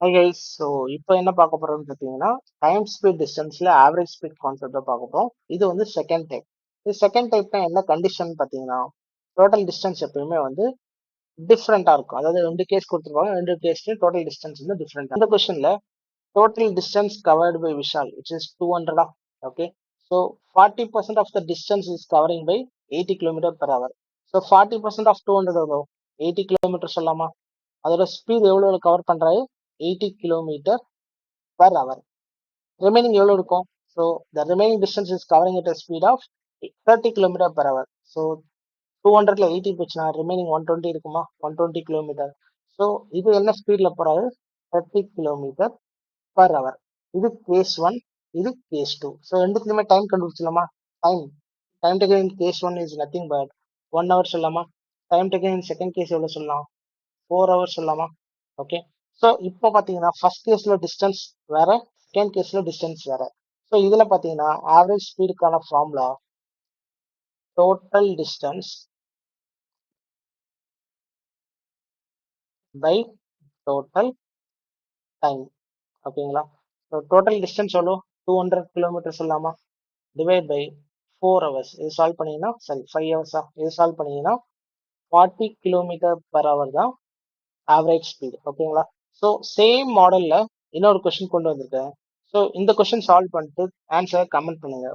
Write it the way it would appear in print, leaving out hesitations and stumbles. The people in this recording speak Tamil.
ஹை கைஸ், ஸோ இப்போ என்ன பார்க்க போறோம்னு பார்த்தீங்கன்னா டைம் ஸ்பீட் டிஸ்டன்ஸ்ல ஆவரேஜ் ஸ்பீட் கான்செப்டை பார்க்க போறோம். இது வந்து செகண்ட் டைப். இது செகண்ட் டைப்னா என்ன கண்டிஷன் பார்த்தீங்கன்னா டோட்டல் டிஸ்டன்ஸ் எப்பயுமே வந்து டிஃப்ரெண்டா இருக்கும். அதாவது ரெண்டு கேஸ் கொடுத்துருப்பாங்க, ரெண்டு கேஸ்லயும் டோட்டல் டிஸ்டன்ஸ் வந்து டிஃப்ரெண்ட். இந்த கொஸ்டின்ல total distance covered by Vishal which is 200. Okay, so 40% of the distance is covering by 80 kilometre per hour. So 40% of 200 எவ்வளோ? 80 கிலோமீட்டர் சொல்லலாமா? அதோட ஸ்பீட் எவ்வளோ கவர் பண்றாரு? 80 கிலோமீட்டர் per hour. ரிமைனிங் எவ்வளோ இருக்கும்? So the remaining distance is covering at speed of 30 kilometre per hour. ஸோ 200ல 80 போச்சுன்னா ரிமைனிங் 120 இருக்குமா? 120 கிலோமீட்டர். ஸோ இது என்ன ஸ்பீட்ல போறாரு? 30 கிலோமீட்டர் per hour. இது கேஸ் ஒன், இது கேஸ் டூ. ஸோ ரெண்டுத்துலையுமே டைம் கண்டுபிடிச்சலாமா? Time time taken in case one is nothing but 1 hour சொல்லலாமா? Time taken in second case எவ்வளோ சொல்லலாம்? 4 hours சொல்லலாமா? ஓகே, ஸோ இப்போ பார்த்தீங்கன்னா ஃபர்ஸ்ட் கேஸ்ல டிஸ்டன்ஸ் வேற, செகண்ட் கேஸ்ல டிஸ்டன்ஸ் வேற. ஸோ இதுல பார்த்தீங்கன்னா ஆவரேஜ் ஸ்பீடுக்கான formula total distance by total time. ஓகேங்களா? ஸோ டோட்டல் டிஸ்டன்ஸ் எவ்வளோ? 200 கிலோமீட்டர் சொல்லலாமா? Divide by 4 hours. இது சால்வ் பண்ணீங்கன்னா சரி 5 hours. இது சால்வ் பண்ணீங்கன்னா 40 கிலோமீட்டர் பர் ஹவர் தான் ஆவரேஜ் ஸ்பீடு. ஓகேங்களா? ஸோ சேம் மாடல்ல இன்னொரு கொஸ்டின் கொண்டு வந்திருக்கேன். ஸோ இந்த கொஸ்டின் சால்வ் பண்ணிட்டு ஆன்சர் கமெண்ட் பண்ணுங்க.